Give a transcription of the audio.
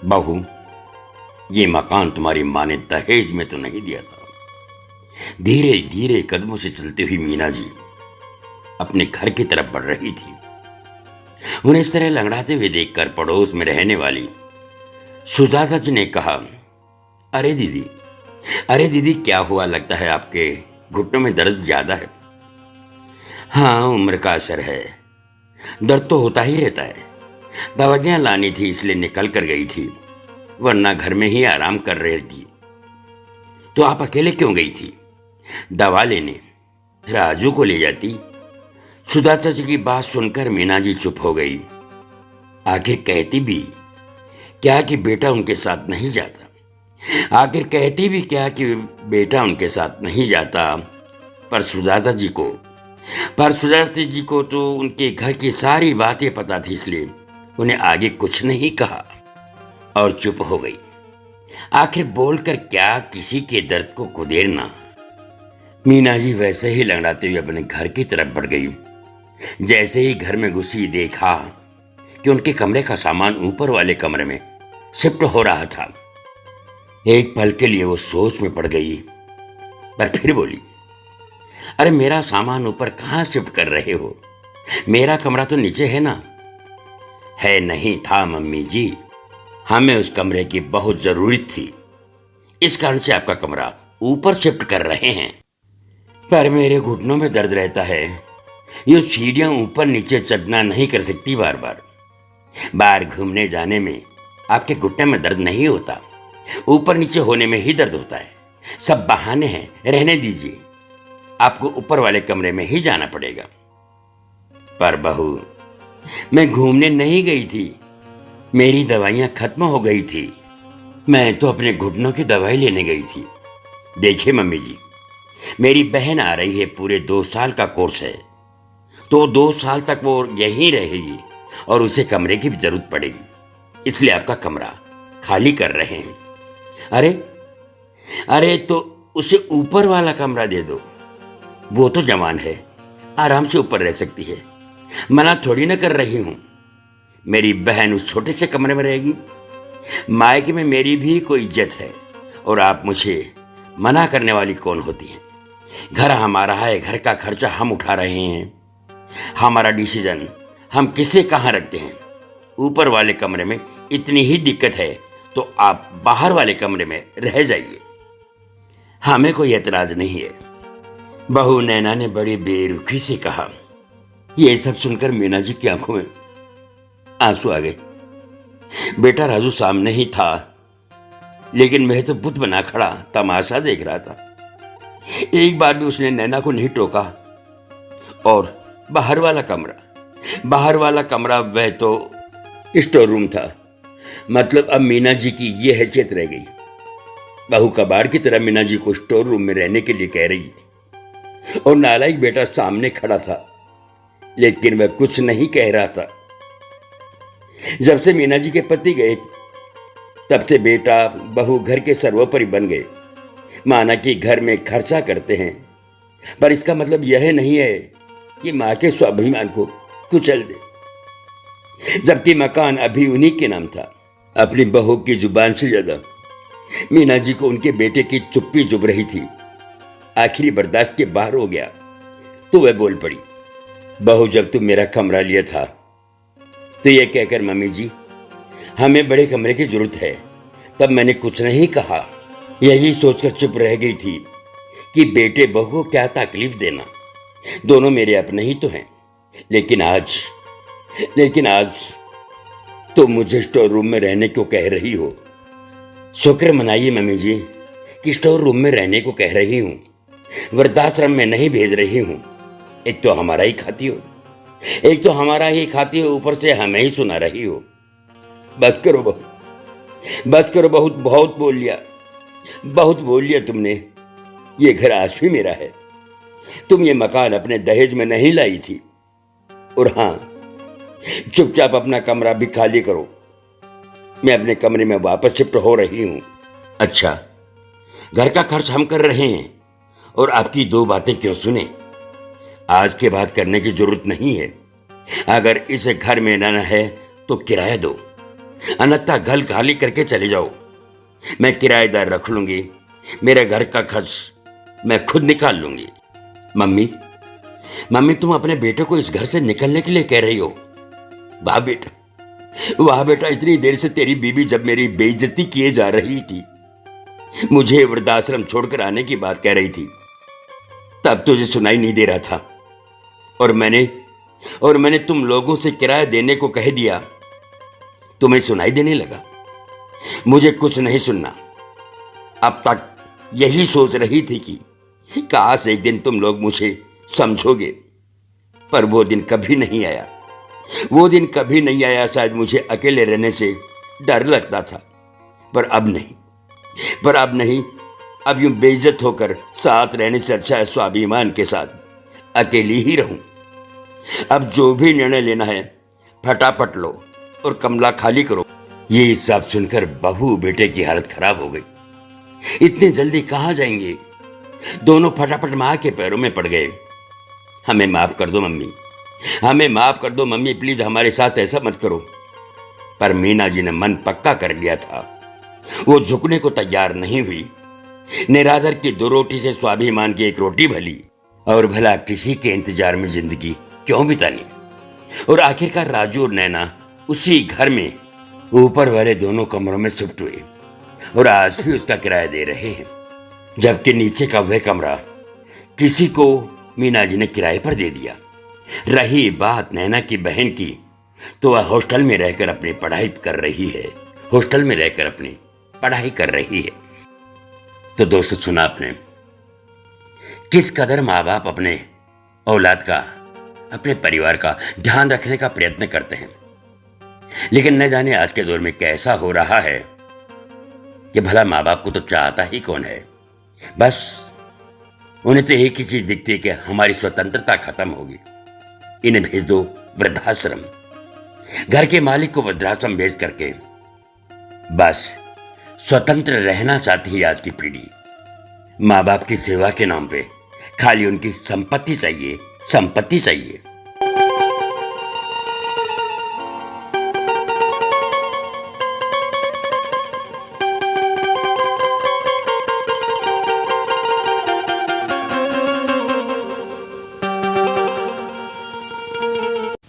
बहू, ये मकान तुम्हारी माँ ने दहेज में तो नहीं दिया था। धीरे धीरे कदमों से चलती हुई मीना जी अपने घर की तरफ बढ़ रही थी। उन्हें इस तरह लंगड़ाते हुए देखकर पड़ोस में रहने वाली सुजाता जी ने कहा, अरे दीदी, अरे दीदी, क्या हुआ? लगता है आपके घुटनों में दर्द ज्यादा है। हाँ, उम्र का असर है, दर्द तो होता ही रहता है। दवाइयां लानी थी इसलिए निकल कर गई थी, वरना घर में ही आराम कर रही थी। तो आप अकेले क्यों गई थी? दवा लेने। राजू को ले जाती। सुधाता जी की बात सुनकर मीना जी चुप हो गई। आखिर कहती भी क्या कि बेटा उनके साथ नहीं जाता। आखिर कहती भी क्या कि बेटा उनके साथ नहीं जाता। पर सुजाता जी को तो उनके घर की सारी बातें पता थी, इसलिए उन्हें आगे कुछ नहीं कहा और चुप हो गई। आखिर बोलकर क्या किसी के दर्द को कुदेरना। मीना जी वैसे ही लंगड़ाते हुए अपने घर की तरफ बढ़ गई। जैसे ही घर में घुसी देखा कि उनके कमरे का सामान ऊपर वाले कमरे में शिफ्ट हो रहा था। एक पल के लिए वो सोच में पड़ गई, पर फिर बोली, अरे मेरा सामान ऊपर कहाँ शिफ्ट कर रहे हो? मेरा कमरा तो नीचे है ना। है नहीं था मम्मी जी, हमें उस कमरे की बहुत जरूरत थी, इस कारण से आपका कमरा ऊपर शिफ्ट कर रहे हैं। पर मेरे घुटनों में दर्द रहता है, ये सीढ़ियां ऊपर नीचे चढ़ना नहीं कर सकती। बार बार बाहर घूमने जाने में आपके घुटने में दर्द नहीं होता, ऊपर नीचे होने में ही दर्द होता है। सब बहाने हैं, रहने दीजिए, आपको ऊपर वाले कमरे में ही जाना पड़ेगा। पर बहू, मैं घूमने नहीं गई थी, मेरी दवाइयां खत्म हो गई थी। मैं तो अपने घुटनों की दवाई लेने गई थी। देखिए मम्मी जी, मेरी बहन आ रही है, पूरे 2 साल का कोर्स है, तो 2 साल तक वो यहीं रहेगी और उसे कमरे की भी जरूरत पड़ेगी, इसलिए आपका कमरा खाली कर रहे हैं। अरे अरे, तो उसे ऊपर वाला कमरा दे दो, वो तो जवान है, आराम से ऊपर रह सकती है। मना थोड़ी ना कर रही हूं। मेरी बहन उस छोटे से कमरे में रहेगी। मायके में मेरी भी कोई इज्जत है, और आप मुझे मना करने वाली कौन होती हैं? घर हमारा है, घर का खर्चा हम उठा रहे हैं, हमारा डिसीजन हम किसे कहाँ रखते हैं। ऊपर वाले कमरे में इतनी ही दिक्कत है तो आप बाहर वाले कमरे में रह जाइए, हमें कोई एतराज नहीं है। बहू नैना ने बड़ी बेरुखी से कहा। यह सब सुनकर मीना जी की आंखों में आंसू आ गए। बेटा राजू सामने ही था, लेकिन मैं तो बुत बना खड़ा तमाशा देख रहा था। एक बार भी उसने नैना को नहीं टोका। और बाहर वाला कमरा वह तो स्टोर रूम था। मतलब अब मीना जी की यह हैसियत रह गई। बहू कबाड़ की तरह मीना जी को स्टोर रूम में रहने के लिए कह रही थी, और नालायक बेटा सामने खड़ा था, लेकिन वह कुछ नहीं कह रहा था। जब से मीना जी के पति गए, तब से बेटा बहू घर के सर्वोपरि बन गए। माना कि घर में खर्चा करते हैं, पर इसका मतलब यह नहीं है कि मां के स्वाभिमान को कुचल दे। जबकि मकान अभी उन्हीं के नाम था। अपनी बहू की जुबान से ज्यादा मीना जी को उनके बेटे की चुप्पी चुभ रही थी। आखिरी बर्दाश्त के बाहर हो गया तो वह बोल पड़ी, बहू, जब तुम मेरा कमरा लिया था तो यह कहकर मम्मी जी हमें बड़े कमरे की जरूरत है, तब मैंने कुछ नहीं कहा। यही सोचकर चुप रह गई थी कि बेटे बहू को क्या तकलीफ देना, दोनों मेरे अपने ही तो हैं। लेकिन आज तो मुझे स्टोर रूम में रहने को कह रही हो। शुक्र मनाइए मम्मी जी कि स्टोर रूम में रहने को कह रही हूं, वृद्धाश्रम में नहीं भेज रही हूं। एक तो हमारा ही खाती हो, ऊपर से हमें ही सुना रही हो। बस करो बहू, बहुत बोल लिया तुमने। ये घर आज भी मेरा है, तुम ये मकान अपने दहेज में नहीं लाई थी। और हाँ, चुपचाप अपना कमरा भी खाली करो, मैं अपने कमरे में वापस शिफ्ट हो रही हूं। अच्छा, घर का खर्च हम कर रहे हैं और आपकी 2 बातें क्यों सुने? आज के बाद करने की जरूरत नहीं है। अगर इस घर में रहना है तो किराया दो, अन्यथा घर खाली करके चले जाओ। मैं किराएदार रख लूंगी, मेरे घर का खर्च मैं खुद निकाल लूंगी। मम्मी, मम्मी तुम अपने बेटे को इस घर से निकलने के लिए कह रही हो? वाह बेटा, वाह बेटा, इतनी देर से तेरी बीबी जब मेरी बेइज्जती किए जा रही थी, मुझे वृद्धाश्रम छोड़कर आने की बात कह रही थी, तब तुझे सुनाई नहीं दे रहा था। और मैंने तुम लोगों से किराया देने को कह दिया, तुम्हें सुनाई देने लगा। मुझे कुछ नहीं सुनना। अब तक यही सोच रही थी कि काश एक दिन तुम लोग मुझे समझोगे, पर वो दिन कभी नहीं आया। वो दिन कभी नहीं आया। शायद मुझे अकेले रहने से डर लगता था, पर अब नहीं। अब यूं बेइज्जत होकर साथ रहने से अच्छा है स्वाभिमान के साथ अकेली ही रहूं। अब जो भी निर्णय लेना है फटाफट लो और कमरा खाली करो। ये सब सुनकर बहू बेटे की हालत खराब हो गई। इतने जल्दी कहाँ जाएंगे? दोनों फटाफट माँ के पैरों में पड़ गए। हमें माफ कर दो मम्मी, हमें माफ कर दो मम्मी, प्लीज हमारे साथ ऐसा मत करो। पर मीना जी ने मन पक्का कर लिया था, वो झुकने को तैयार नहीं हुई। निरादर की 2 रोटी से स्वाभिमान की 1 रोटी भली, और भला किसी के इंतजार में जिंदगी क्यों बितानी। और आखिरकार राजू और नैना उसी घर में ऊपर वाले दोनों कमरों में शिफ्ट हुए और आज भी उसका किराया दे रहे हैं, जबकि नीचे का वह कमरा किसी को मीना जी ने किराए पर दे दिया। रही बात नैना की बहन की, तो वह हॉस्टल में रहकर अपनी पढ़ाई कर रही है। तो दोस्तों, सुना आपने किस कदर माँ बाप अपने औलाद का, अपने परिवार का ध्यान रखने का प्रयत्न करते हैं। लेकिन न जाने आज के दौर में कैसा हो रहा है कि भला माँ बाप को तो चाहता ही कौन है। बस उन्हें तो एक ही चीज दिखती है कि हमारी स्वतंत्रता खत्म होगी, इन्हें भेज दो वृद्धाश्रम। घर के मालिक को वृद्धाश्रम भेज करके बस स्वतंत्र रहना चाहती है आज की पीढ़ी। माँ बाप की सेवा के नाम पे खाली उनकी संपत्ति चाहिए।